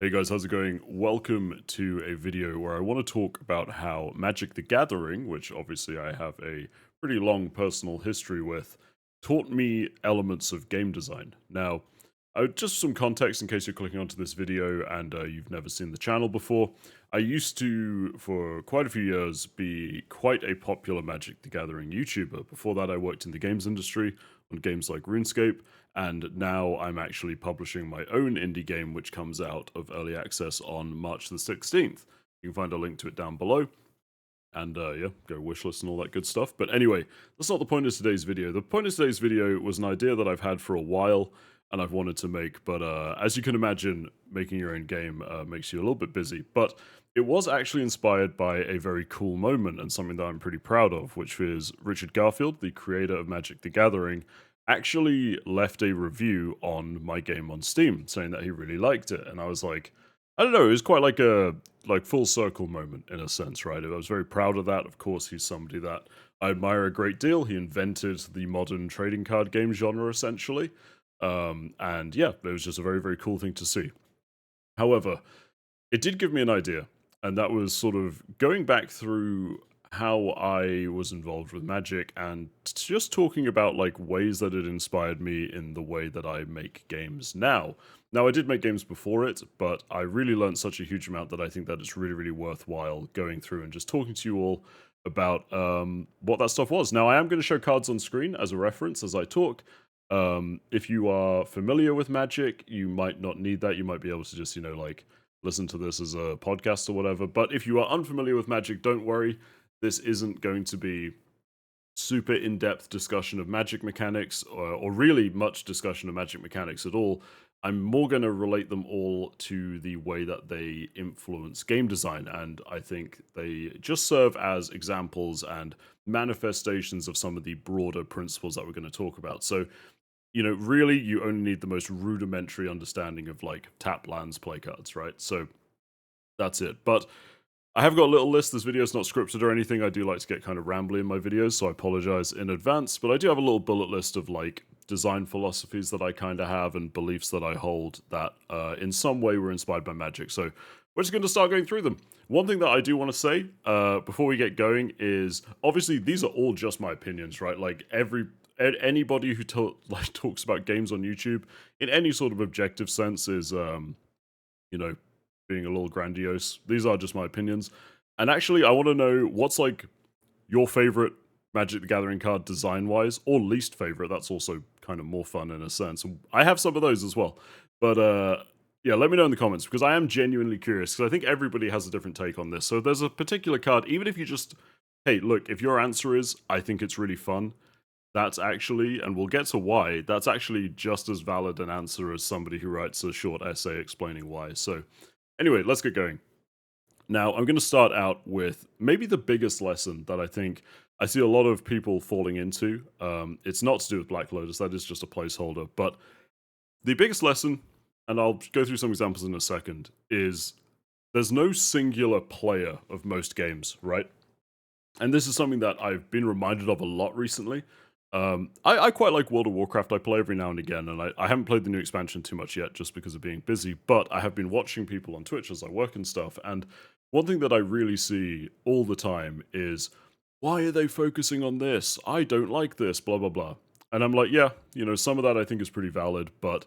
Hey guys, how's it going? Welcome to a video where I want to talk about how Magic the Gathering, which obviously I have a pretty long personal history with, taught me elements of game design. Now, just some context in case you're clicking onto this video and you've never seen the channel before. I used to, for quite a few years, be quite a popular Magic the Gathering YouTuber. Before that, I worked in the games industry on games like RuneScape, and now I'm actually publishing my own indie game, which comes out of early access on March the 16th. You can find a link to it down below. And yeah, go wishlist and all that good stuff. But anyway, that's not the point of today's video. The point of today's video was an idea that I've had for a while and I've wanted to make. But as you can imagine, making your own game makes you a little bit busy. But it was actually inspired by a very cool moment and something that I'm pretty proud of, which is Richard Garfield, the creator of Magic the Gathering, actually left a review on my game on Steam saying that he really liked it. And I was like, I don't know, it was quite like a full circle moment in a sense, right? I was very proud of that. Of course, he's somebody that I admire a great deal. He invented the modern trading card game genre, essentially. And yeah, it was just a very, very cool thing to see. However, it did give me an idea, and that was sort of going back through how I was involved with Magic and just talking about like ways that it inspired me in the way that I make games now. Now, I did make games before it, but I really learned such a huge amount that I think that it's really, really worthwhile going through and just talking to you all about what that stuff was. Now, I am going to show cards on screen as a reference as I talk. If you are familiar with Magic, you might not need that. You might be able to just, like listen to this as a podcast or whatever. But if you are unfamiliar with Magic, don't worry. This isn't going to be super in-depth discussion of Magic mechanics or really much discussion of Magic mechanics at all. I'm more going to relate them all to the way that they influence game design, and I think they just serve as examples and manifestations of some of the broader principles that we're going to talk about. So, really, you only need the most rudimentary understanding of like tap lands, play cards, right? So that's it. But I have got a little list. This video is not scripted or anything. I do like to get kind of rambly in my videos, so I apologize in advance. But I do have a little bullet list of like design philosophies that I kind of have and beliefs that I hold that in some way were inspired by Magic. So we're just going to start going through them. One thing that I do want to say before we get going is obviously these are all just my opinions, right? Like anybody who talks about games on YouTube in any sort of objective sense is being a little grandiose. These are just my opinions. And actually, I want to know what's like your favorite Magic the Gathering card design-wise, or least favorite. That's also kind of more fun in a sense. I have some of those as well. But yeah, let me know in the comments, because I am genuinely curious, because I think everybody has a different take on this. So if there's a particular card, even if you just, hey, look, if your answer is, I think it's really fun, that's actually, and we'll get to why, that's actually just as valid an answer as somebody who writes a short essay explaining why. So anyway, let's get going. Now, I'm going to start out with maybe the biggest lesson that I think I see a lot of people falling into. It's not to do with Black Lotus, that is just a placeholder. But the biggest lesson, and I'll go through some examples in a second, is there's no singular player of most games, right? And this is something that I've been reminded of a lot recently. I quite like World of Warcraft. I play every now and again, and I haven't played the new expansion too much yet just because of being busy, but I have been watching people on Twitch as I work and stuff, and one thing that I really see all the time is, why are they focusing on this? I don't like this, blah, blah, blah. And I'm like, yeah, some of that I think is pretty valid, but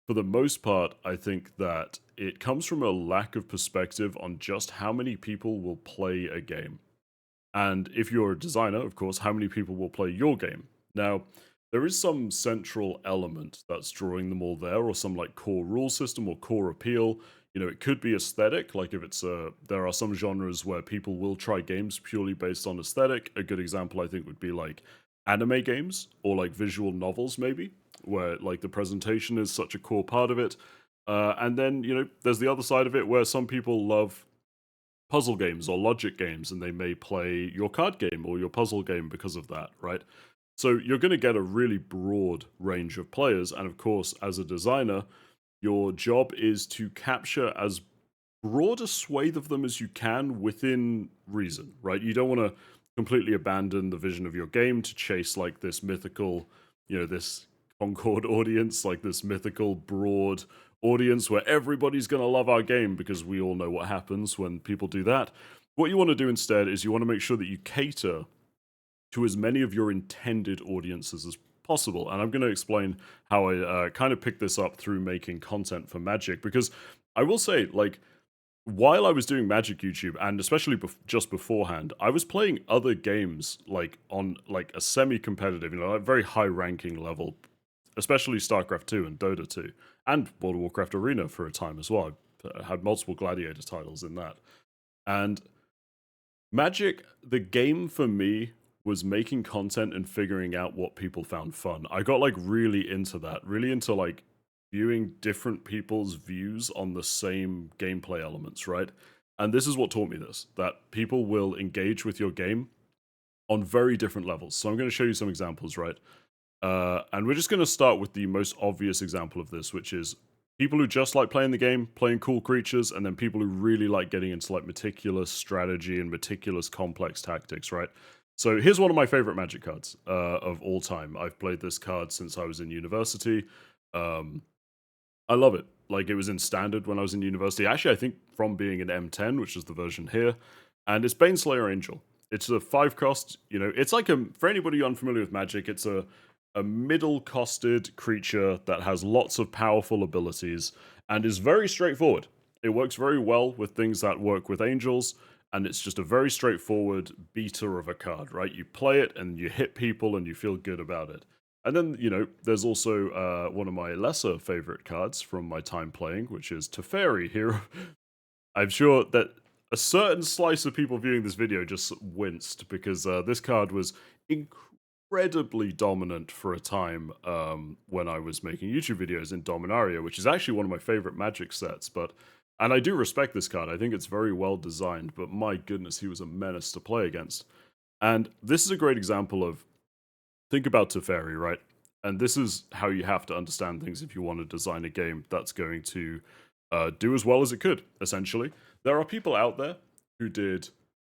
for the most part, I think that it comes from a lack of perspective on just how many people will play a game. And if you're a designer, of course, how many people will play your game? Now, there is some central element that's drawing them all there, or some like core rule system or core appeal. It could be aesthetic, like if it's there are some genres where people will try games purely based on aesthetic. A good example, I think, would be like anime games or like visual novels, maybe, where like the presentation is such a core part of it. And then, there's the other side of it where some people love puzzle games or logic games, and they may play your card game or your puzzle game because of that, right? So you're going to get a really broad range of players, and of course, as a designer, your job is to capture as broad a swathe of them as you can within reason, right? You don't want to completely abandon the vision of your game to chase like this mythical, this Concord audience, like this mythical, broad audience where everybody's going to love our game, because we all know what happens when people do that. What you want to do instead is you want to make sure that you cater to as many of your intended audiences as possible. And I'm going to explain how I kind of picked this up through making content for Magic, because I will say, like, while I was doing Magic YouTube, and especially just beforehand, I was playing other games, like on like a semi-competitive, a very high-ranking level, especially StarCraft 2 and Dota 2, and World of Warcraft Arena for a time as well. I had multiple Gladiator titles in that. And Magic, the game for me, was making content and figuring out what people found fun. I got like really into that, really into like viewing different people's views on the same gameplay elements, right? And this is what taught me this, that people will engage with your game on very different levels. So I'm going to show you some examples, right? And we're just going to start with the most obvious example of this, which is people who just like playing the game, playing cool creatures, and then people who really like getting into like meticulous strategy and meticulous complex tactics, right? So here's one of my favorite Magic cards of all time. I've played this card since I was in university. I love it. Like, it was in Standard when I was in university. Actually, I think from being an M10, which is the version here. And it's Baneslayer Angel. It's a 5-cost, it's like for anybody unfamiliar with Magic, it's a middle-costed creature that has lots of powerful abilities and is very straightforward. It works very well with things that work with angels, and it's just a very straightforward beater of a card, right? You play it and you hit people and you feel good about it. And then, there's also one of my lesser favorite cards from my time playing, which is Teferi here. I'm sure that a certain slice of people viewing this video just winced, because this card was incredibly dominant for a time when I was making YouTube videos in Dominaria, which is actually one of my favorite Magic sets. And I do respect this card. I think it's very well designed, but my goodness, he was a menace to play against. And this is a great example of, think about Teferi, right? And this is how you have to understand things if you want to design a game that's going to do as well as it could, essentially. There are people out there who did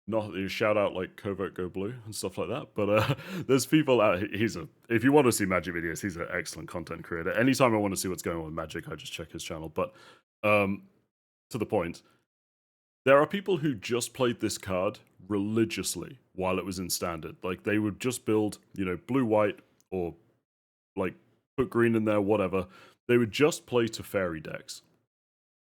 not shout out like Covert Go Blue and stuff like that, but there's people out. If you want to see Magic videos, he's an excellent content creator. Anytime I want to see what's going on with Magic, I just check his channel. But to the point, there are people who just played this card religiously while it was in Standard. Like, they would just build, blue white, or like put green in there, whatever. They would just play Teferi decks.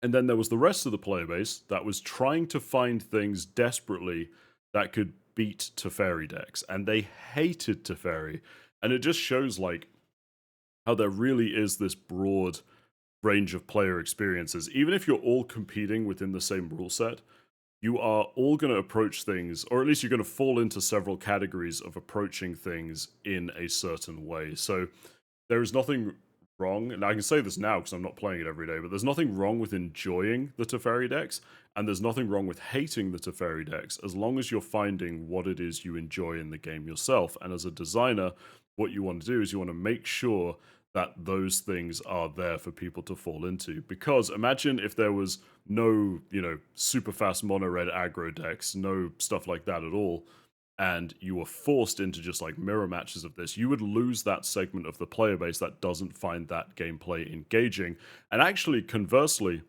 And then there was the rest of the player base that was trying to find things desperately that could beat Teferi decks. And they hated Teferi. And it just shows like how there really is this broad range of player experiences. Even if you're all competing within the same rule set, you are all going to approach things, or at least you're going to fall into several categories of approaching things in a certain way. So there is nothing wrong, and I can say this now because I'm not playing it every day, but there's nothing wrong with enjoying the Teferi decks, and there's nothing wrong with hating the Teferi decks, as long as you're finding what it is you enjoy in the game yourself. And as a designer, what you want to do is you want to make sure that those things are there for people to fall into. Because imagine if there was no, super fast mono red aggro decks, no stuff like that at all, and you were forced into just like mirror matches of this, you would lose that segment of the player base that doesn't find that gameplay engaging. And actually, conversely,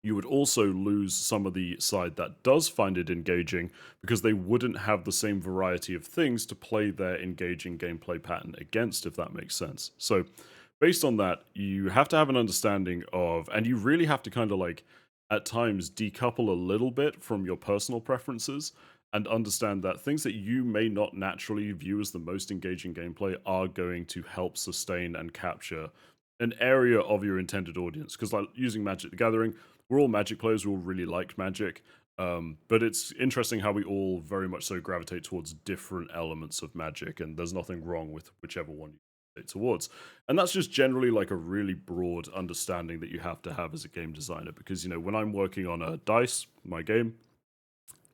you would also lose some of the side that does find it engaging, because they wouldn't have the same variety of things to play their engaging gameplay pattern against, if that makes sense. So based on that, you have to have an understanding of, and you really have to kind of like, at times, decouple a little bit from your personal preferences and understand that things that you may not naturally view as the most engaging gameplay are going to help sustain and capture an area of your intended audience. Because like using Magic the Gathering, we're all Magic players, we all really like Magic, but it's interesting how we all very much so gravitate towards different elements of Magic, and there's nothing wrong with whichever one you gravitate towards. And that's just generally like a really broad understanding that you have to have as a game designer, because, when I'm working on a dice, my game,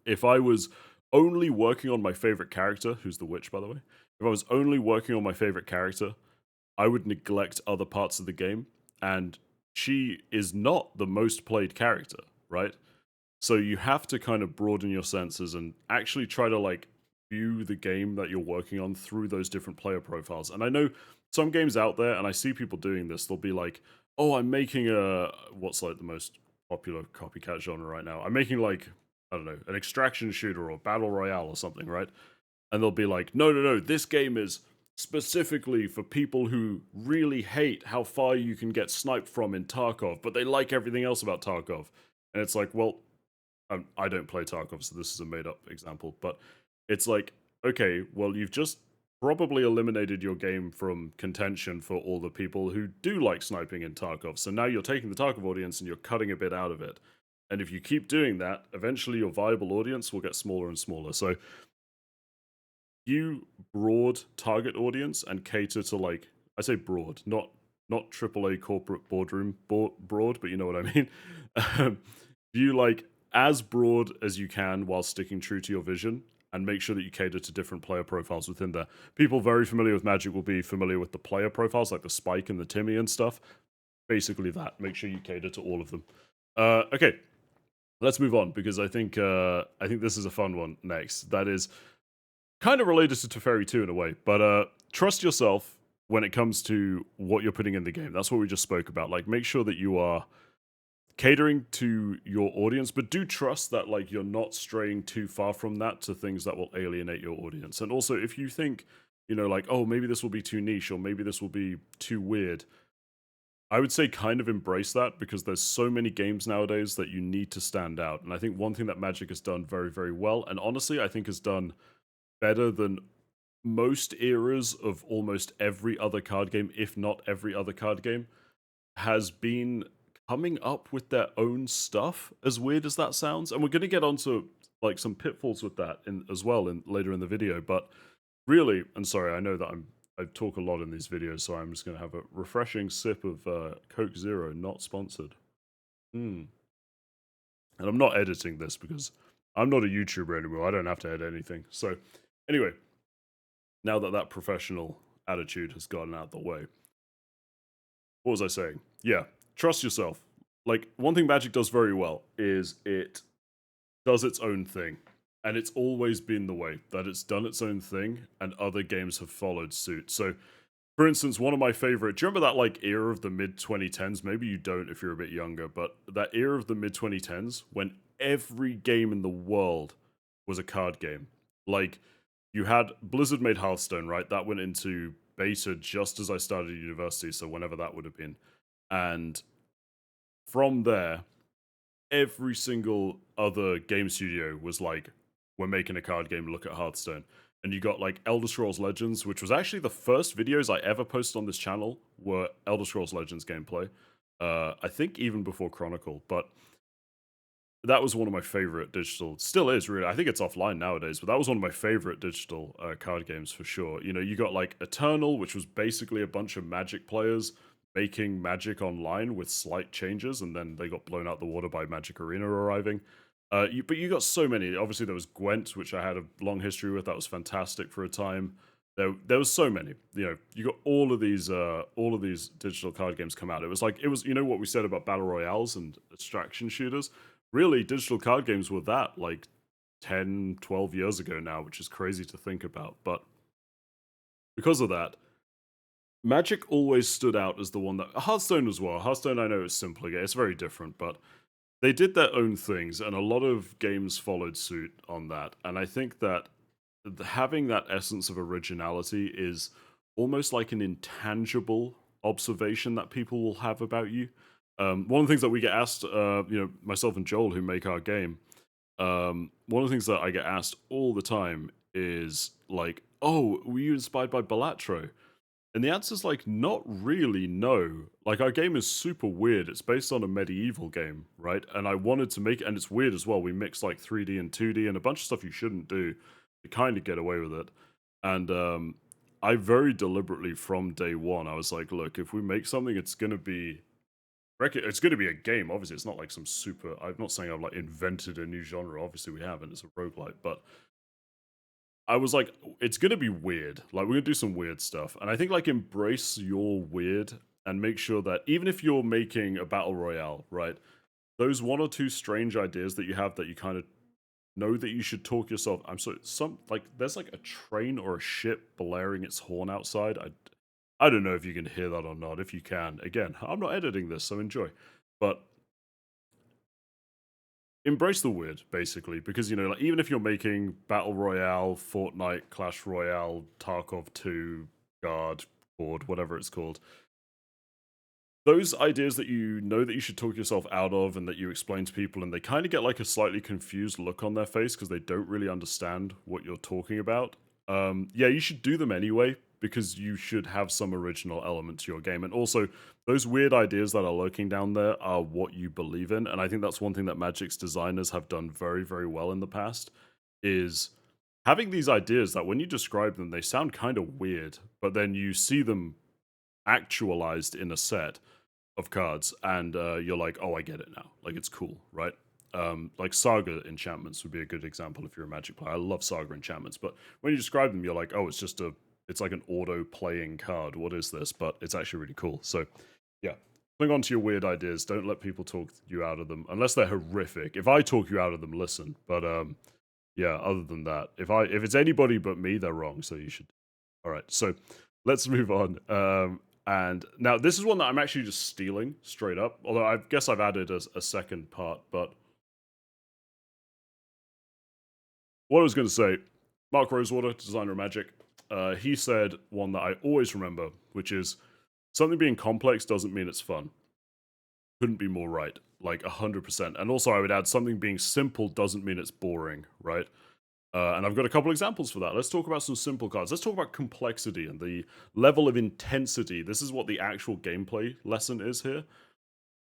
if I was only working on my favorite character, who's the witch, by the way, if I was only working on my favorite character, I would neglect other parts of the game, and she is not the most played character, right? So you have to kind of broaden your senses and actually try to like view the game that you're working on through those different player profiles. And I know some games out there, and I see people doing this, they'll be like, oh, I'm making a what's like the most popular copycat genre right now. I'm making like I don't know an extraction shooter or battle royale or something, right? And they'll be like, no, no, no, this game is specifically for people who really hate how far you can get sniped from in Tarkov, but they like everything else about Tarkov. And it's like, well, I don't play Tarkov, so this is a made up example, but it's like, okay, well, you've just probably eliminated your game from contention for all the people who do like sniping in Tarkov. So now you're taking the Tarkov audience and you're cutting a bit out of it. And if you keep doing that, eventually your viable audience will get smaller and smaller. So you broad target audience and cater to like I say broad, not AAA corporate boardroom broad, but you know what I mean. You like as broad as you can while sticking true to your vision and make sure that you cater to different player profiles within there. People very familiar with Magic will be familiar with the player profiles like the Spike and the Timmy and stuff. Basically that. Make sure you cater to all of them. Okay, let's move on because I think this is a fun one next. That is kind of related to Teferi 2 in a way, but trust yourself when it comes to what you're putting in the game. That's what we just spoke about. Like, make sure that you are catering to your audience, but do trust that like you're not straying too far from that to things that will alienate your audience. And also, if you think, like, oh, maybe this will be too niche or maybe this will be too weird, I would say kind of embrace that because there's so many games nowadays that you need to stand out. And I think one thing that Magic has done very, very well, and honestly, I think has done better than most eras of almost every other card game, if not every other card game, has been coming up with their own stuff, as weird as that sounds. And we're going to get onto like some pitfalls with that in as well in later in the video. But really, and sorry, I know that I talk a lot in these videos, so I'm just going to have a refreshing sip of Coke Zero, not sponsored. And I'm not editing this because I'm not a YouTuber anymore. I don't have to edit anything. So anyway, now that that professional attitude has gotten out of the way, what was I saying? Yeah, trust yourself. Like, one thing Magic does very well is it does its own thing. And it's always been the way that it's done its own thing, and other games have followed suit. So, for instance, one of my favorite, do you remember that like era of the mid 2010s? Maybe you don't if you're a bit younger, but that era of the mid 2010s when every game in the world was a card game. Like, you had Blizzard made Hearthstone, right? That went into beta just as I started university, so whenever that would have been. And from there, every single other game studio was like, we're making a card game, look at Hearthstone. And you got like Elder Scrolls Legends, which was actually the first videos I ever posted on this channel were Elder Scrolls Legends gameplay. I think even before Chronicle, but that was one of my favorite digital, still is really. I think it's offline nowadays, but that was one of my favorite digital card games for sure. You got like Eternal, which was basically a bunch of Magic players making Magic online with slight changes, and then they got blown out the water by Magic Arena arriving. But you got so many. Obviously, there was Gwent, which I had a long history with. That was fantastic for a time. There was so many. You got all of these digital card games come out. It was what we said about battle royales and extraction shooters. Really, digital card games were that like 10, 12 years ago now, which is crazy to think about. But because of that, Magic always stood out as the one that Hearthstone as well. Hearthstone, I know, is simpler. It's very different, but they did their own things, and a lot of games followed suit on that. And I think that having that essence of originality is almost like an intangible observation that people will have about you. One of the things that we get asked, myself and Joel, who make our game, one of the things that I get asked all the time is like, "Oh, were you inspired by Balatro?" And the answer's like, not really, no. Like, our game is super weird. It's based on a medieval game, right? And I wanted to make it, and it's weird as well. We mix like 3D and 2D and a bunch of stuff you shouldn't do to kind of get away with it. And I very deliberately, from day one, I was like, look, if we make something, it's going to be a game. Obviously, it's not like some super. I'm not saying I've like invented a new genre. Obviously, we haven't. It's a roguelite, but I was like, it's gonna be weird. Like, we're gonna do some weird stuff, and I think like embrace your weird and make sure that even if you're making a battle royale, right, those one or two strange ideas that you have that you kind of know that you should talk yourself. I'm sorry, there's like a train or a ship blaring its horn outside. I don't know if you can hear that or not. If you can, again, I'm not editing this, so enjoy. But embrace the weird, basically, because, you know, like, even if you're making Battle Royale, Fortnite, Clash Royale, Tarkov 2, Guard, Board, whatever it's called, those ideas that you know that you should talk yourself out of and that you explain to people, and they kind of get like a slightly confused look on their face because they don't really understand what you're talking about. Yeah, you should do them anyway because you should have some original element to your game. And also, those weird ideas that are lurking down there are what you believe in. And I think that's one thing that Magic's designers have done very, very well in the past is having these ideas that when you describe them, they sound kind of weird, but then you see them actualized in a set of cards, and you're like, oh, I get it now. Like, it's cool, right? Like Saga enchantments would be a good example if you're a Magic player. I love Saga enchantments, but when you describe them, you're like, oh, it's like an auto playing card. What is this? But it's actually really cool. So, yeah, cling on to your weird ideas. Don't let people talk you out of them unless they're horrific. If I talk you out of them, listen. But yeah, other than that, if it's anybody but me, they're wrong. So you should. All right, so let's move on. And now this is one that I'm actually just stealing straight up. Although I guess I've added a second part. But what I was going to say, Mark Rosewater, designer of Magic, he said one that I always remember, which is something being complex doesn't mean it's fun. Couldn't be more right, like 100%. And also, I would add something being simple doesn't mean it's boring, right? And I've got a couple examples for that. Let's talk about some simple cards. Let's talk about complexity and the level of intensity. This is what the actual gameplay lesson is here.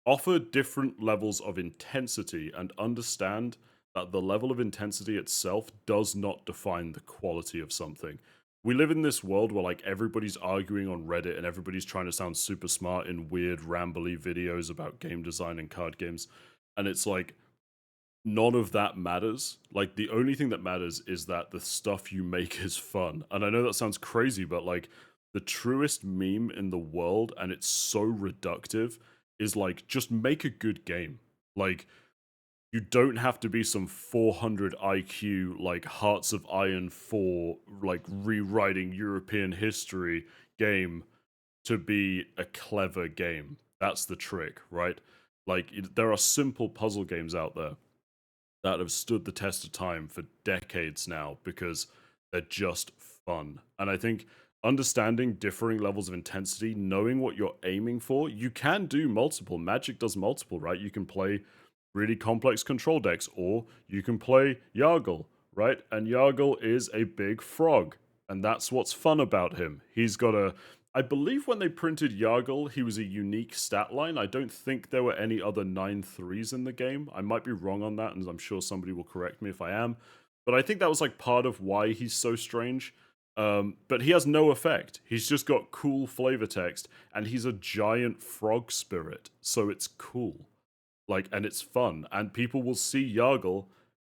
Offer different levels of intensity and understand that the level of intensity itself does not define the quality of something. We live in this world where like everybody's arguing on Reddit and everybody's trying to sound super smart in weird rambly videos about game design and card games. And it's like none of that matters. Like the only thing that matters is that the stuff you make is fun. And I know that sounds crazy, but like the truest meme in the world, and it's so reductive, is like just make a good game. Like you don't have to be some 400 IQ like Hearts of Iron 4 like rewriting European history game to be a clever game. That's the trick, right? Like there are simple puzzle games out there that have stood the test of time for decades now because they're just fun. And I think understanding differing levels of intensity, knowing what you're aiming for, you can do multiple. Magic does multiple, right? You can play really complex control decks, or you can play Yargle, right? And Yargle is a big frog, and that's what's fun about him. He's got a I believe when they printed Yargle, he was a unique stat line. I don't think there were any other 9/3s in the game. I might be wrong on that, and I'm sure somebody will correct me if I am. But I think that was like part of why he's so strange. But he has no effect. He's just got cool flavor text, and he's a giant frog spirit, so it's cool. Like, and it's fun, and people will see Yargle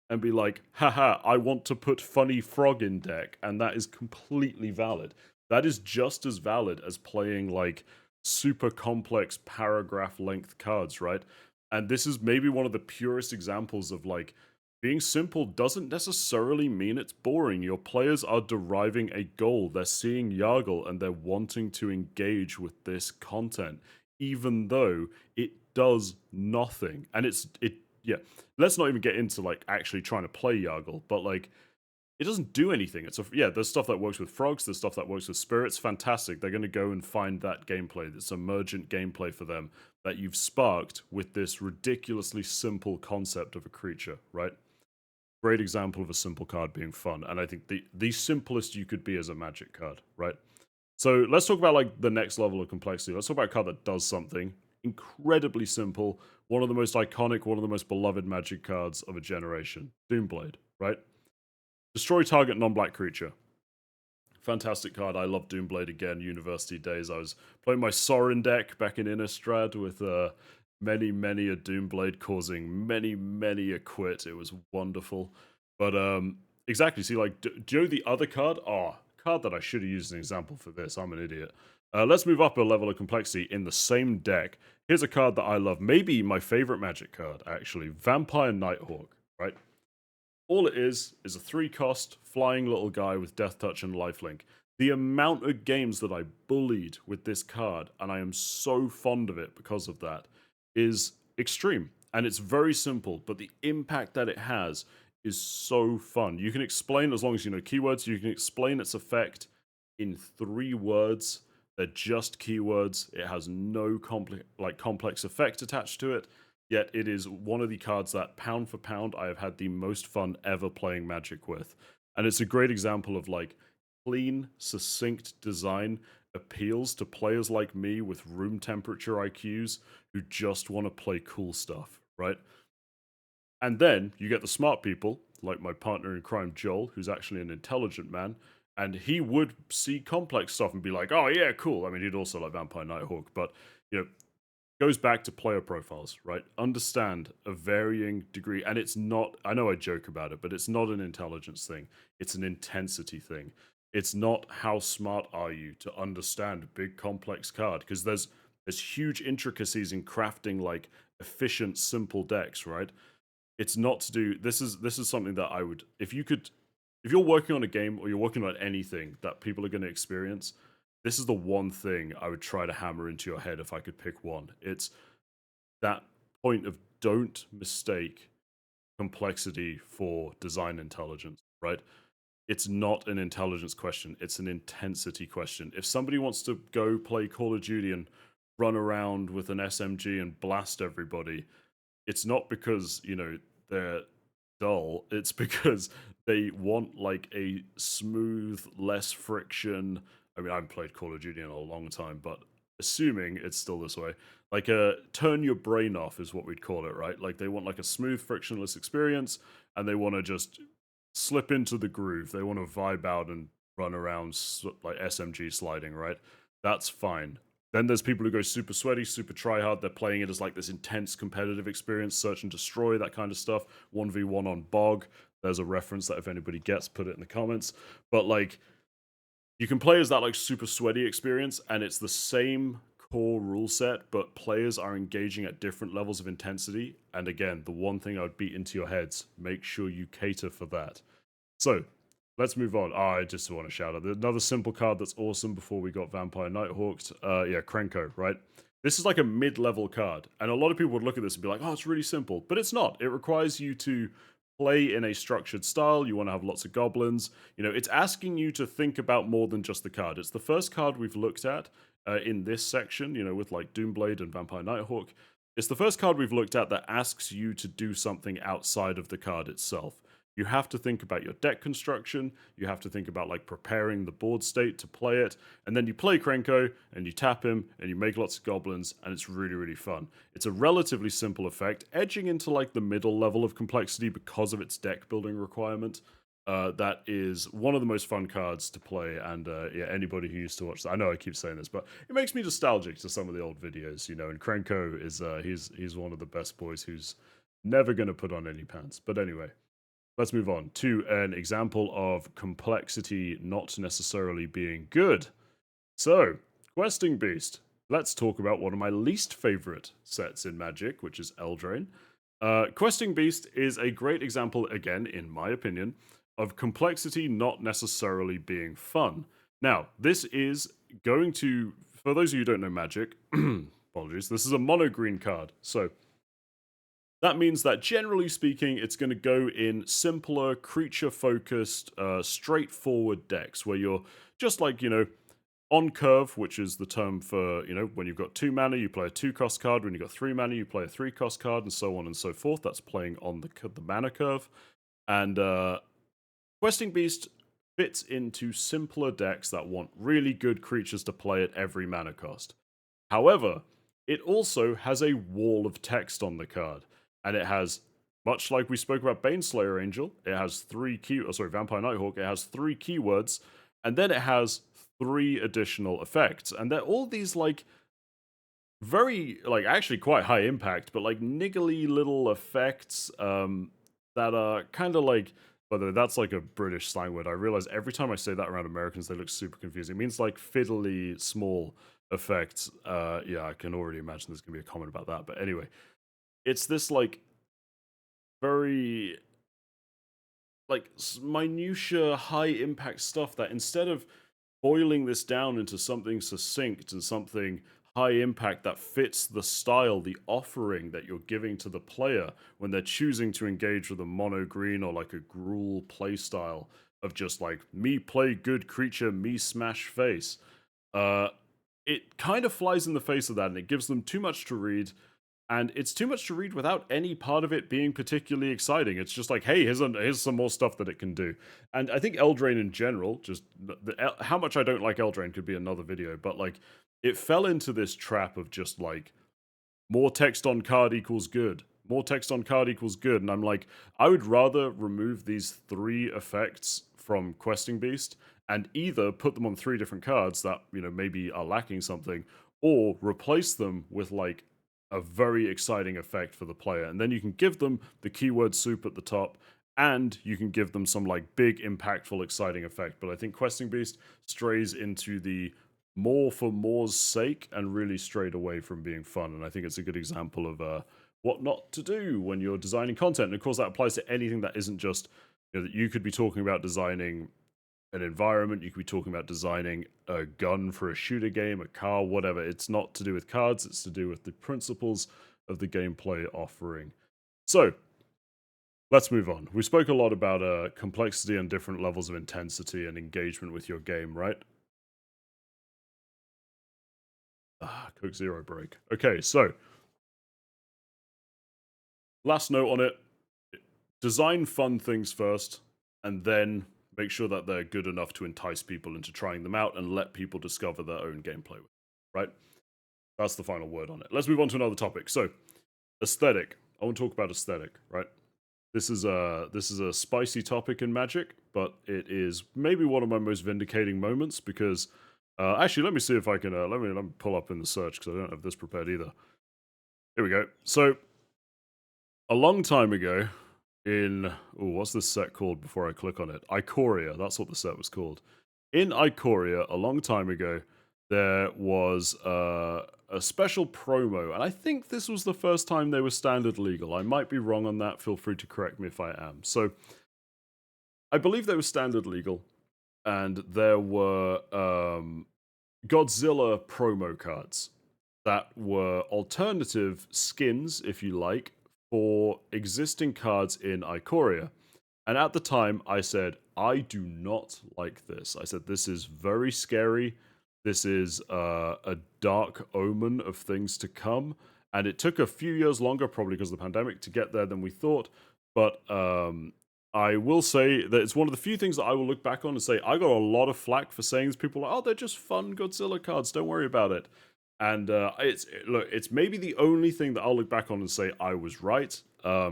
and be like, haha, I want to put funny frog in deck, and that is completely valid. That is just as valid as playing like super complex paragraph length cards, right? And this is maybe one of the purest examples of like being simple doesn't necessarily mean it's boring. Your players are deriving a goal. They're seeing Yargle and they're wanting to engage with this content, even though it does nothing. And yeah, let's not even get into like actually trying to play Yargle, but like it doesn't do anything. There's stuff that works with frogs, there's stuff that works with spirits. Fantastic. They're going to go and find that gameplay, this emergent gameplay for them that you've sparked with this ridiculously simple concept of a creature, right? Great example of a simple card being fun, and I think the simplest you could be as a Magic card, right? So let's talk about like the next level of complexity. Let's talk about a card that does something incredibly simple, one of the most iconic, one of the most beloved Magic cards of a generation, Doomblade, right? Destroy target non-black creature. Fantastic card. I love Doomblade again. University days. I was playing my Sorin deck back in Innistrad with many a Doomblade causing many a quit. It was wonderful. But exactly. See, like, do you know the other card? Card that I should have used as an example for this. I'm an idiot. Let's move up a level of complexity in the same deck. Here's a card that I love. Maybe my favorite Magic card, actually. Vampire Nighthawk, right? All it is a 3-cost flying little guy with Death Touch and Lifelink. The amount of games that I bullied with this card, and I am so fond of it because of that, is extreme. And it's very simple, but the impact that it has is so fun. You can explain, as long as you know keywords, you can explain its effect in 3 words. They're just keywords. It has no complex effect attached to it. Yet it is one of the cards that, pound for pound, I have had the most fun ever playing Magic with. And it's a great example of like clean, succinct design appeals to players like me with room temperature IQs who just want to play cool stuff, right? And then you get the smart people, like my partner in crime, Joel, who's actually an intelligent man, and he would see complex stuff and be like, oh, yeah, cool. I mean, he'd also like Vampire Nighthawk, but, you know, goes back to player profiles, right? Understand a varying degree, and it's not, I know I joke about it, but it's not an intelligence thing. It's an intensity thing. It's not how smart are you to understand a big complex card, because there's huge intricacies in crafting like efficient, simple decks, right? It's not to do, this is something that I would, if you're working on a game or you're working on anything that people are going to experience, this is the one thing I would try to hammer into your head if I could pick one. It's that point of don't mistake complexity for design intelligence, right? It's not an intelligence question, it's an intensity question. If somebody wants to go play Call of Duty and run around with an SMG and blast everybody, it's not because, they're dull. It's because they want like a smooth, less friction. I mean, I haven't played Call of Duty in a long time, but assuming it's still this way, like a turn your brain off is what we'd call it, right? Like they want like a smooth, frictionless experience, and they want to just slip into the groove. They want to vibe out and run around like SMG sliding, right? That's fine. Then there's people who go super sweaty, super try hard. They're playing it as like this intense competitive experience, search and destroy, that kind of stuff. 1v1 on Bog. There's a reference that if anybody gets, put it in the comments. But like, you can play as that like super sweaty experience, and it's the same core rule set, but players are engaging at different levels of intensity. And again, the one thing I would beat into your heads, make sure you cater for that. So let's move on. I just want to shout out another simple card that's awesome before we got Vampire Nighthawked. Yeah, Krenko, right? This is like a mid-level card, and a lot of people would look at this and be like, oh, it's really simple. But it's not. It requires you to play in a structured style. You want to have lots of goblins. It's asking you to think about more than just the card. It's the first card we've looked at in this section, with like Doomblade and Vampire Nighthawk. It's the first card we've looked at that asks you to do something outside of the card itself. You have to think about your deck construction, you have to think about like preparing the board state to play it, and then you play Krenko, and you tap him, and you make lots of goblins, and it's really, really fun. It's a relatively simple effect, edging into like the middle level of complexity because of its deck building requirement. That is one of the most fun cards to play, and yeah, anybody who used to watch that, I know I keep saying this, but it makes me nostalgic to some of the old videos, and Krenko is, he's one of the best boys who's never going to put on any pants. But anyway, let's move on to an example of complexity not necessarily being good. So, Questing Beast. Let's talk about one of my least favorite sets in Magic, which is Eldraine. Questing Beast is a great example, again, in my opinion, of complexity not necessarily being fun. Now, this is going to, for those of you who don't know Magic, apologies, this is a mono green card. So, that means that generally speaking, it's going to go in simpler, creature-focused, straightforward decks where you're just like, on curve, which is the term for, when you've got 2 mana, you play a 2-cost card. When you've got 3 mana, you play a 3-cost card, and so on and so forth. That's playing on the mana curve. And Questing Beast fits into simpler decks that want really good creatures to play at every mana cost. However, it also has a wall of text on the card. And it has, much like we spoke about Baneslayer Angel, it has Vampire Nighthawk, it has 3 keywords, and then it has 3 additional effects. And they're all these, like, very, like, actually quite high impact, but, like, niggly little effects that are kind of like, whether that's like a British slang word, I realize every time I say that around Americans, they look super confusing. It means, like, fiddly, small effects. Yeah, I can already imagine there's going to be a comment about that. But anyway, it's this like very like minutia high impact stuff that instead of boiling this down into something succinct and something high impact that fits the style, the offering that you're giving to the player when they're choosing to engage with a mono green or like a gruel play style of just like me play good creature, me smash face. Uh, it kind of flies in the face of that, and it gives them too much to read. And it's too much to read without any part of it being particularly exciting. It's just like, hey, here's some more stuff that it can do. And I think Eldraine in general, just how much I don't like Eldraine could be another video, but like it fell into this trap of just like more text on card equals good. More text on card equals good. And I'm like, I would rather remove these 3 effects from Questing Beast and either put them on 3 different cards that, maybe are lacking something, or replace them with like a very exciting effect for the player. And then you can give them the keyword soup at the top, and you can give them some like big, impactful, exciting effect. But I think Questing Beast strays into the more for more's sake and really strayed away from being fun. And I think it's a good example of what not to do when you're designing content. And of course, that applies to anything that isn't just, that you could be talking about designing an environment, you could be talking about designing a gun for a shooter game, a car, whatever. It's not to do with cards, it's to do with the principles of the gameplay offering. So, let's move on. We spoke a lot about complexity and different levels of intensity and engagement with your game, right? Coke Zero break. Okay, so last note on it, design fun things first, and then make sure that they're good enough to entice people into trying them out and let people discover their own gameplay, right? That's the final word on it. Let's move on to another topic. So, aesthetic. I want to talk about aesthetic, right? This is a spicy topic in Magic, but it is maybe one of my most vindicating moments because actually, let me see if I can let me pull up in the search because I don't have this prepared either. Here we go. So, a long time ago, what's this set called before I click on it? Ikoria, that's what the set was called. In Ikoria, a long time ago, there was a special promo, and I think this was the first time they were standard legal. I might be wrong on that, feel free to correct me if I am. So, I believe they were standard legal, and there were Godzilla promo cards that were alternative skins, if you like, for existing cards in Ikoria. And at the time, I said, I do not like this. I said, this is very scary. This is a dark omen of things to come. And it took a few years longer, probably because of the pandemic, to get there than we thought. But I will say that it's one of the few things that I will look back on and say, I got a lot of flack for saying this. People are like, oh, they're just fun Godzilla cards. Don't worry about it. And it's maybe the only thing that I'll look back on and say I was right,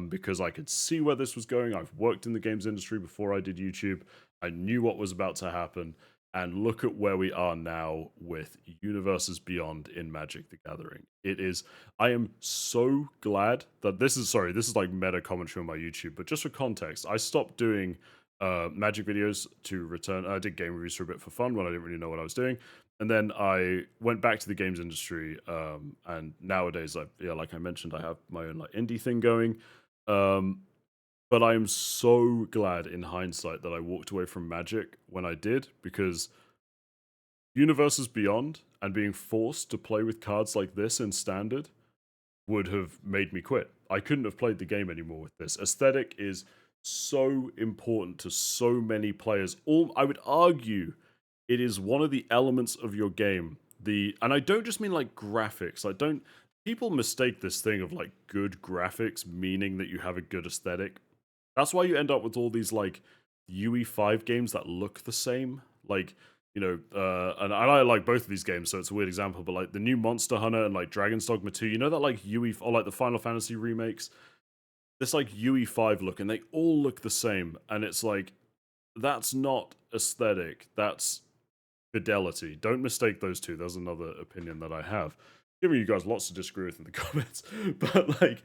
because I could see where this was going. I've worked in the games industry before I did YouTube. I knew what was about to happen. And look at where we are now with Universes Beyond in Magic the Gathering. I am so glad that this is like meta commentary on my YouTube, but just for context, I stopped doing Magic videos to return. I did game reviews for a bit for fun when I didn't really know what I was doing. And then I went back to the games industry, and nowadays, like I mentioned, I have my own like indie thing going. But I am so glad in hindsight that I walked away from Magic when I did, because Universes Beyond and being forced to play with cards like this in Standard would have made me quit. I couldn't have played the game anymore with this. Aesthetic is so important to so many players. I would argue it is one of the elements of your game. And I don't just mean like graphics. People mistake this thing of like good graphics meaning that you have a good aesthetic. That's why you end up with all these like UE5 games that look the same. Like, and I like both of these games, so it's a weird example, but like the new Monster Hunter and like Dragon's Dogma 2, that like UE, or like the Final Fantasy remakes, this like UE5 look, and they all look the same. And it's like, that's not aesthetic, that's fidelity. Don't mistake those two. There's another opinion that I have. Giving you guys lots to disagree with in the comments. But like,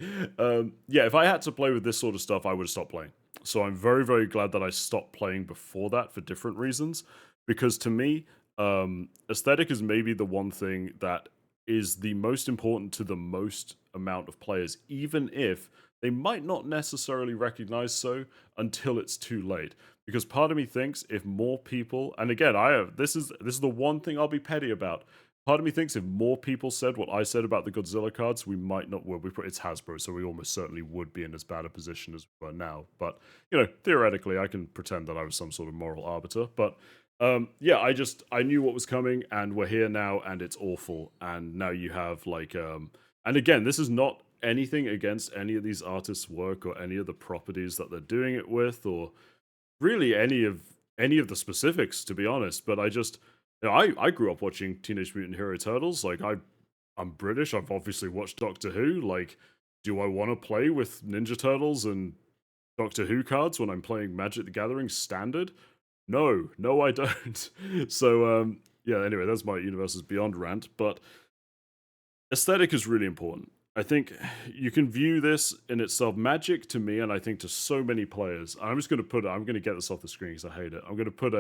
if I had to play with this sort of stuff, I would have stopped playing. So I'm very, very glad that I stopped playing before that for different reasons. Because to me, aesthetic is maybe the one thing that is the most important to the most amount of players, even if they might not necessarily recognize so until it's too late. because part of me thinks if more people, and again, I have this is the one thing I'll be petty about. Part of me thinks if more people said what I said about the Godzilla cards, we might not. Well, it's Hasbro, so we almost certainly would be in as bad a position as we were now. But theoretically, I can pretend that I was some sort of moral arbiter. But yeah, I knew what was coming, and we're here now, and it's awful. And now you have and again, this is not anything against any of these artists' work or any of the properties that they're doing it with, or really any of the specifics, to be honest. But I grew up watching Teenage Mutant Hero Turtles. Like I'm British. I've obviously watched Doctor Who. Like, do I want to play with Ninja Turtles and Doctor Who cards when I'm playing Magic the Gathering Standard? No, no, I don't. So yeah. Anyway, that's my Universes Beyond rant. But aesthetic is really important. I think you can view this in itself. Magic to me, and I think to so many players. I'm just going to I'm going to get this off the screen because I hate it. I'm going to put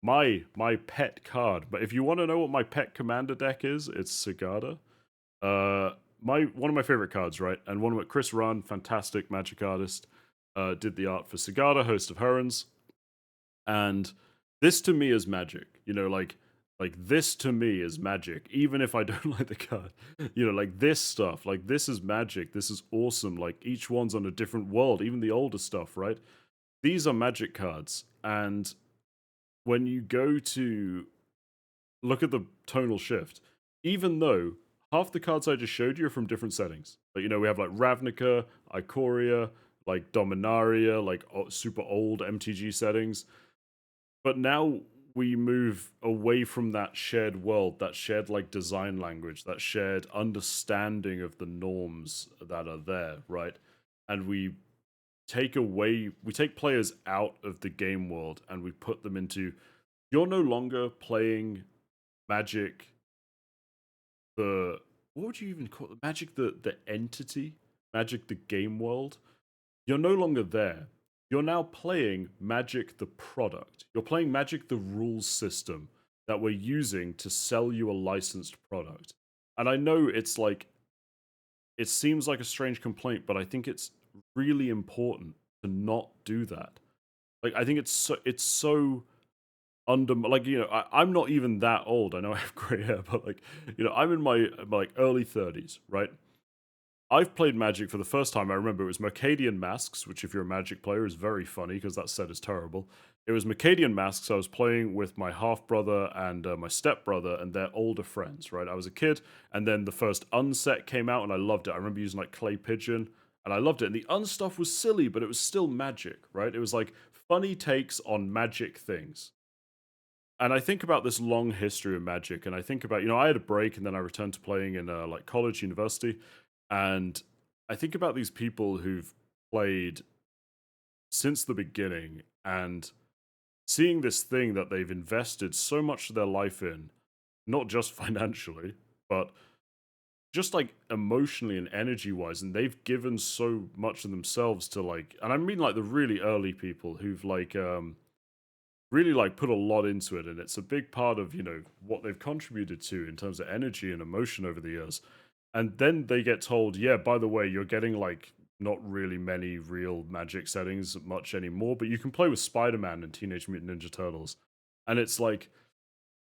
my pet card. But if you want to know what my pet commander deck is, it's Sagada. One of my favorite cards, right? And one of Chris Runn, fantastic Magic artist, did the art for Sagada, Host of Herons. And this to me is Magic. Like this to me is Magic, even if I don't like the card. Like this stuff, like this is Magic. This is awesome. Like each one's on a different world, even the older stuff, right? These are Magic cards. And when you go to look at the tonal shift, even though half the cards I just showed you are from different settings. Like, we have like Ravnica, Ikoria, like Dominaria, like super old MTG settings. But now we move away from that shared world, that shared like design language, that shared understanding of the norms that are there, right? And we take players out of the game world and we put them into, you're no longer playing Magic what would you even call it? Magic the entity, Magic the game world. You're no longer there. You're now playing Magic the product. You're playing Magic the rules system that we're using to sell you a licensed product. And I know it seems like a strange complaint, but I think it's really important to not do that. Like, I think it's so I'm not even that old. I know I have gray hair, but I'm in my early 30s, right? I've played Magic for the first time. I remember it was Mercadian Masks, which if you're a Magic player is very funny because that set is terrible. It was Mercadian Masks. I was playing with my half brother and my step brother and their older friends, right? I was a kid, and then the first unset came out, and I loved it. I remember using like Clay Pigeon, and I loved it. And the unstuff was silly, but it was still Magic, right? It was like funny takes on Magic things. And I think about this long history of Magic, and I think about, I had a break and then I returned to playing in like college, university, and I think about these people who've played since the beginning and seeing this thing that they've invested so much of their life in, not just financially, but just like emotionally and energy wise, and they've given so much of themselves to and I mean like the really early people who've really put a lot into it, and it's a big part of what they've contributed to in terms of energy and emotion over the years. And then they get told, yeah, by the way, you're getting not really many real Magic settings much anymore, but you can play with Spider-Man and Teenage Mutant Ninja Turtles. And it's like,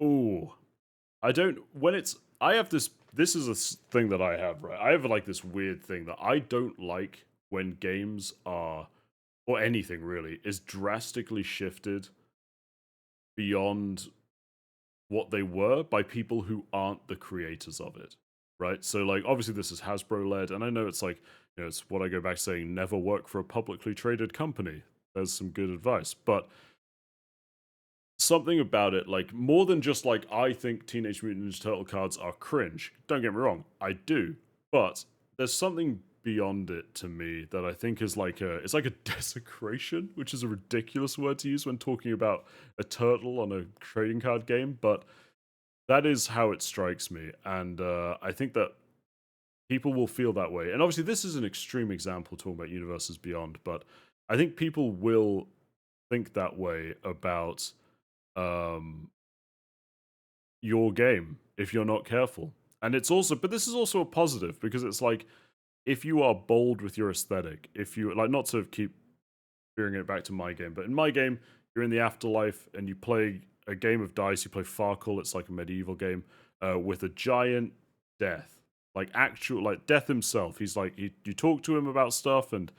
oh, I have this is a thing that I have, right? I have this weird thing that I don't like when games are, or anything really, is drastically shifted beyond what they were by people who aren't the creators of it, right? So obviously this is Hasbro led, and I know it's it's what I go back saying, never work for a publicly traded company. There's some good advice, but something about it, more than just I think Teenage Mutant Ninja Turtle cards are cringe. Don't get me wrong, I do, but there's something beyond it to me that I think is it's like a desecration, which is a ridiculous word to use when talking about a turtle on a trading card game, but that is how it strikes me, and I think that people will feel that way. And obviously this is an extreme example talking about Universes Beyond, but I think people will think that way about your game if you're not careful. And it's also, but this is also a positive, because it's if you are bold with your aesthetic, if you not to keep bringing it back to my game. But in my game, you're in the afterlife and you play a game of dice. You play Farkle. It's like a medieval game with a giant death, like actual like death himself. He's like you talk to him about stuff, and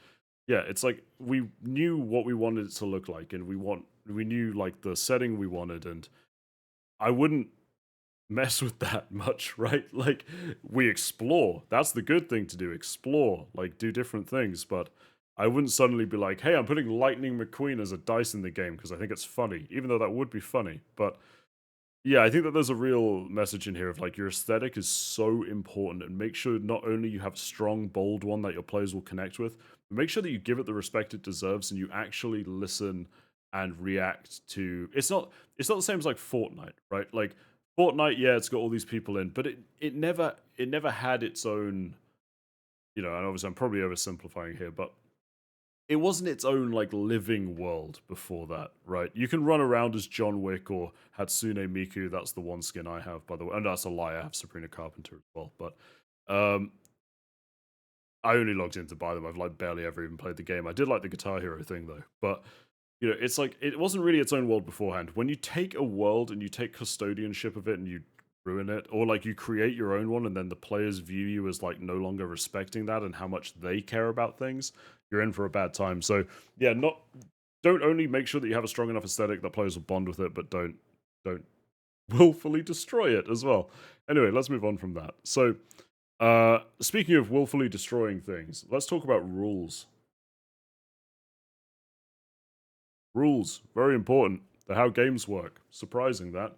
yeah, it's like we knew what we wanted it to look like, and we knew like the setting we wanted, and I wouldn't mess with that much, right? Like we explore. That's the good thing to do. Explore, like do different things, but I wouldn't suddenly be like, "Hey, I'm putting Lightning McQueen as a dice in the game because I think it's funny," even though that would be funny. But yeah, I think that there's a real message in here of like your aesthetic is so important, and make sure not only you have a strong, bold one that your players will connect with, but make sure that you give it the respect it deserves and you actually listen and react to. It's not the same as like Fortnite, right? Like Fortnite, yeah, it's got all these people in, but it never had its own, and obviously I'm probably oversimplifying here, but it wasn't its own like living world before that, right? You can run around as John Wick or Hatsune Miku. That's the one skin I have, by the way. And that's a lie. I have Sabrina Carpenter as well. But um, I only logged in to buy them. I've like barely ever even played the game. I did like the Guitar Hero thing though. But it's like it wasn't really its own world beforehand. When you take a world and you take custodianship of it and you ruin it, or like you create your own one and then the players view you as like no longer respecting that and how much they care about things, you're in for a bad time. So yeah, don't only make sure that you have a strong enough aesthetic that players will bond with it, but don't willfully destroy it as well. Anyway, let's move on from that. So speaking of willfully destroying things, let's talk about rules. Rules, very important. They're how games work. Surprising that.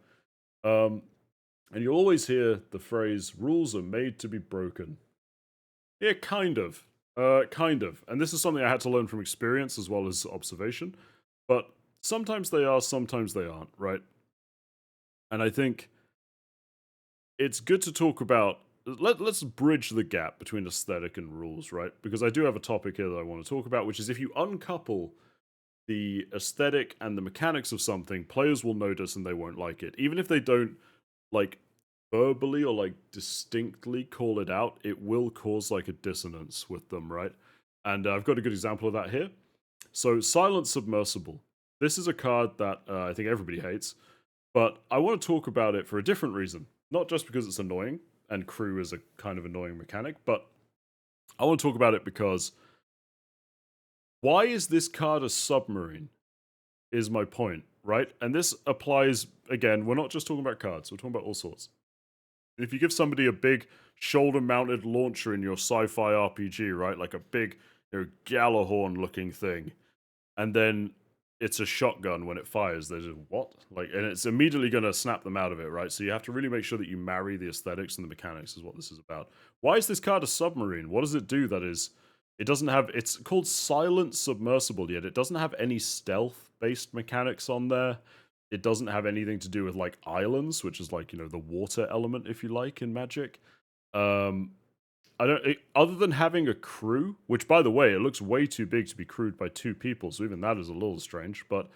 And you'll always hear the phrase, rules are made to be broken. Yeah, kind of. Kind of. And this is something I had to learn from experience as well as observation. But sometimes they are, sometimes they aren't, right? And I think it's good to talk about. Let's bridge the gap between aesthetic and rules, right? Because I do have a topic here that I want to talk about, which is if you uncouple the aesthetic and the mechanics of something, players will notice and they won't like it. Even if they don't like verbally or like distinctly call it out, it will cause like a dissonance with them, right? And I've got a good example of that here. So Silent Submersible. This is a card that I think everybody hates, but I want to talk about it for a different reason. Not just because it's annoying, and crew is a kind of annoying mechanic, but I want to talk about it because why is this card a submarine? Is my point, right? And this applies, again, we're not just talking about cards, we're talking about all sorts. If you give somebody a big shoulder-mounted launcher in your sci-fi RPG, right, like a big, Gjallarhorn looking thing, and then it's a shotgun when it fires, they're just, what? Like, and it's immediately going to snap them out of it, right? So you have to really make sure that you marry the aesthetics and the mechanics is what this is about. Why is this card a submarine? What does it do that is... It doesn't have... It's called Silent Submersible, yet it doesn't have any stealth-based mechanics on there. It doesn't have anything to do with, like, islands, which is, like, the water element, if you like, in Magic. Other than having a crew, which, by the way, it looks way too big to be crewed by two people, so even that is a little strange, but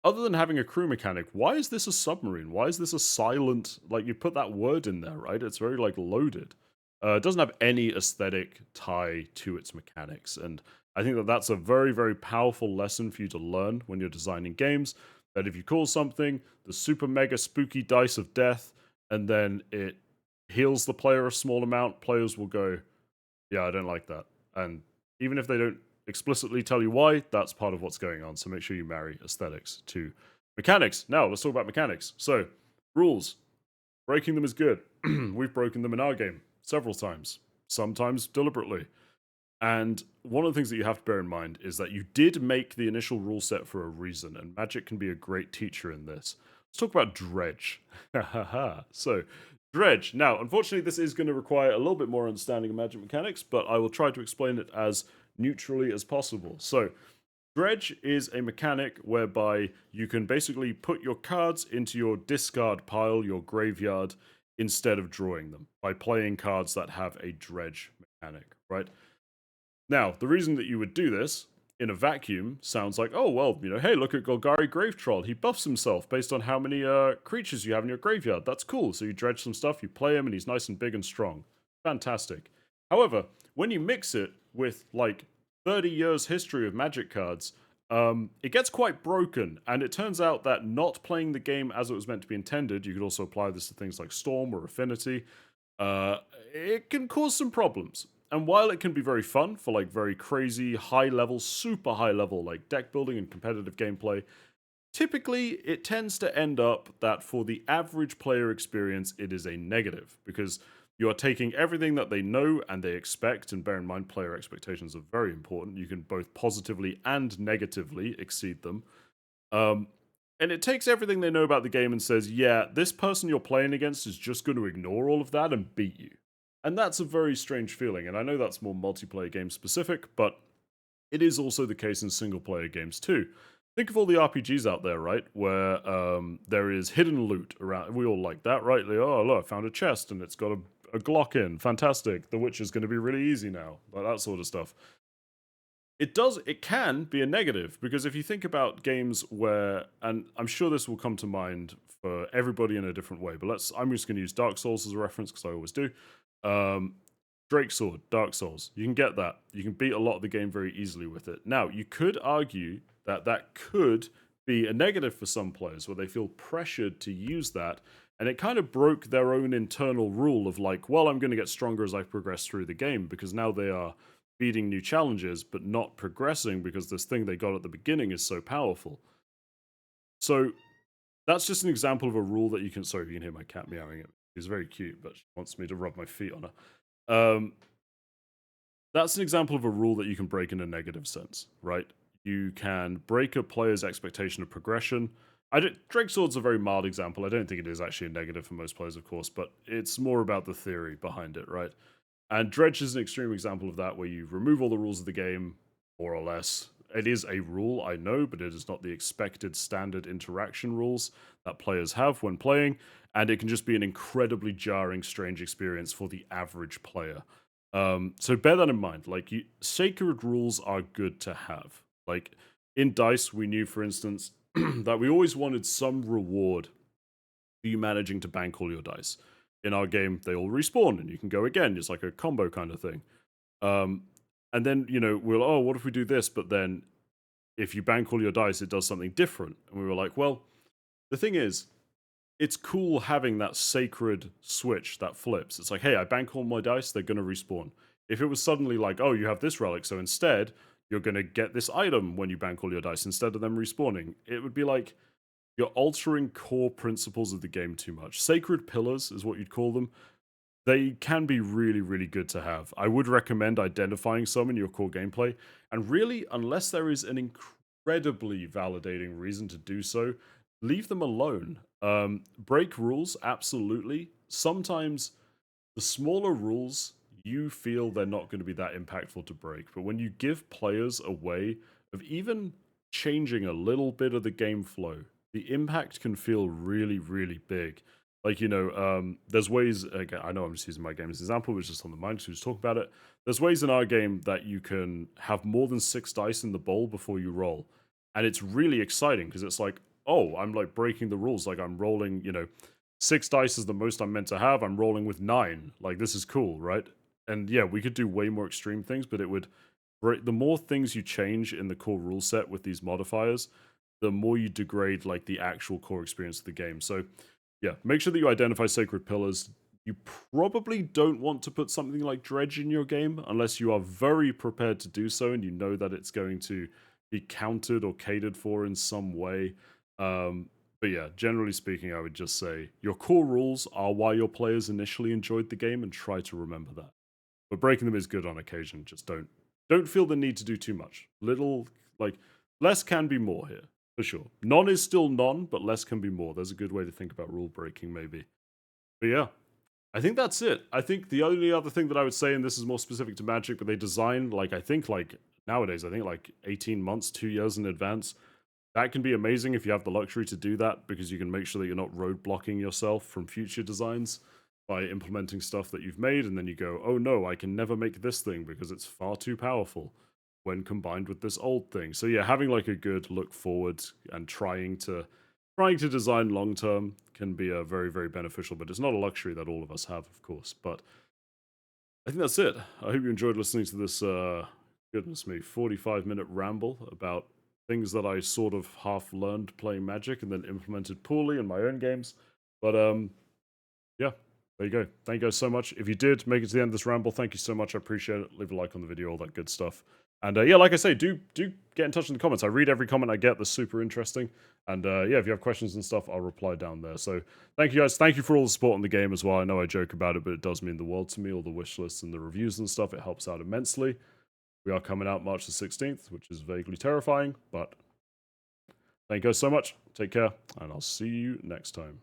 other than having a crew mechanic, why is this a submarine? Why is this a silent... Like, you put that word in there, right? It's very, like, loaded. It doesn't have any aesthetic tie to its mechanics, and I think that that's a very, very powerful lesson for you to learn when you're designing games, that if you call something the super mega spooky dice of death, and then it heals the player a small amount, players will go, yeah, I don't like that. And even if they don't explicitly tell you why, that's part of what's going on, so make sure you marry aesthetics to mechanics. Now, let's talk about mechanics. So, rules. Breaking them is good. We've broken them in our game several times, sometimes deliberately. And one of the things that you have to bear in mind is that you did make the initial rule set for a reason, and Magic can be a great teacher in this. Let's talk about Dredge. So, Dredge. Now, unfortunately, this is going to require a little bit more understanding of Magic mechanics, but I will try to explain it as neutrally as possible. So, Dredge is a mechanic whereby you can basically put your cards into your discard pile, your graveyard, instead of drawing them, by playing cards that have a Dredge mechanic, right? Now, the reason that you would do this in a vacuum sounds like, oh, well, hey, look at Golgari Grave Troll. He buffs himself based on how many creatures you have in your graveyard. That's cool. So you dredge some stuff, you play him, and he's nice and big and strong. Fantastic. However, when you mix it with, like, 30 years history of Magic cards it gets quite broken, and it turns out that not playing the game as it was meant to be intended, you could also apply this to things like Storm or Affinity, uh, it can cause some problems. And while it can be very fun for like very crazy, high level, super high level, like deck building and competitive gameplay, typically it tends to end up that for the average player experience, it is a negative because you are taking everything that they know and they expect, and bear in mind, player expectations are very important. You can both positively and negatively exceed them. Um, and it takes everything they know about the game and says, yeah, this person you're playing against is just going to ignore all of that and beat you. And that's a very strange feeling. And I know that's more multiplayer game specific, but it is also the case in single player games too. Think of all the RPGs out there, right? Where there is hidden loot around. We all like that, right? Like, oh, look, I found a chest and it's got a Glock in. Fantastic. The Witch is going to be really easy now. Like that sort of stuff. It can be a negative because if you think about games where, and I'm sure this will come to mind for everybody in a different way, but I'm just going to use Dark Souls as a reference because I always do. Um, Drake Sword, Dark Souls. You can get that. You can beat a lot of the game very easily with it. Now, you could argue that that could be a negative for some players where they feel pressured to use that, and it kind of broke their own internal rule of like, well, I'm going to get stronger as I progress through the game because now they are beating new challenges but not progressing because this thing they got at the beginning is so powerful. So that's just an example of a rule that you can. Sorry if you can hear my cat meowing. She's very cute, but she wants me to rub my feet on her. That's an example of a rule that you can break in a negative sense, right? You can break a player's expectation of progression. Drake Sword's a very mild example. I don't think it is actually a negative for most players, of course, but it's more about the theory behind it, right? And Dredge is an extreme example of that, where you remove all the rules of the game, more or less. It is a rule, I know, but it is not the expected standard interaction rules that players have when playing, and it can just be an incredibly jarring, strange experience for the average player. So bear that in mind. Like, sacred rules are good to have. Like, in Dice, we knew, for instance, that we always wanted some reward for you managing to bank all your dice. In our game, they all respawn and you can go again. It's like a combo kind of thing. And then, what if we do this? But then if you bank all your dice, it does something different. And we were like, well, the thing is, it's cool having that sacred switch that flips. It's like, hey, I bank all my dice, they're going to respawn. If it was suddenly like, oh, you have this relic, so instead, you're going to get this item when you bank all your dice instead of them respawning, it would be like, you're altering core principles of the game too much. Sacred pillars is what you'd call them. They can be really, really good to have. I would recommend identifying some in your core gameplay. And really, unless there is an incredibly validating reason to do so, leave them alone. Break rules, absolutely. Sometimes the smaller rules, you feel they're not going to be that impactful to break. But when you give players a way of even changing a little bit of the game flow, the impact can feel really, really big. Like, there's ways, again, I know I'm just using my game as an example, which is just on the mind, so just talk about it. There's ways in our game that you can have more than 6 dice in the bowl before you roll. And it's really exciting because it's like, oh, I'm like breaking the rules. Like I'm rolling, 6 dice is the most I'm meant to have. I'm rolling with 9. Like, this is cool, right? And yeah, we could do way more extreme things, but it would break. The more things you change in the core rule set with these modifiers, the more you degrade like the actual core experience of the game. So yeah, make sure that you identify sacred pillars. You probably don't want to put something like Dredge in your game unless you are very prepared to do so and you know that it's going to be countered or catered for in some way. But yeah, generally speaking, I would just say your core rules are why your players initially enjoyed the game, and try to remember that. But breaking them is good on occasion. Just don't feel the need to do too much. Less can be more here. For sure. None is still none, but less can be more. There's a good way to think about rule breaking, maybe. But yeah, I think that's it. I think the only other thing that I would say, and this is more specific to Magic, but they design, nowadays, 18 months, 2 years in advance. That can be amazing if you have the luxury to do that, because you can make sure that you're not roadblocking yourself from future designs by implementing stuff that you've made, and then you go, oh no, I can never make this thing because it's far too powerful when combined with this old thing. So yeah, having like a good look forward and trying to design long term can be a very, very beneficial, but it's not a luxury that all of us have, of course. But I think that's it. I hope you enjoyed listening to this goodness me, 45-minute ramble about things that I sort of half learned playing Magic and then implemented poorly in my own games. But yeah, there you go. Thank you guys so much. If you did make it to the end of this ramble, thank you so much. I appreciate it. Leave a like on the video, all that good stuff. And yeah, like I say, do get in touch in the comments. I read every comment I get. That's super interesting. And yeah, if you have questions and stuff, I'll reply down there. So thank you guys. Thank you for all the support on the game as well. I know I joke about it, but it does mean the world to me. All the wish lists and the reviews and stuff, it helps out immensely. We are coming out March the 16th, which is vaguely terrifying, but thank you guys so much. Take care, and I'll see you next time.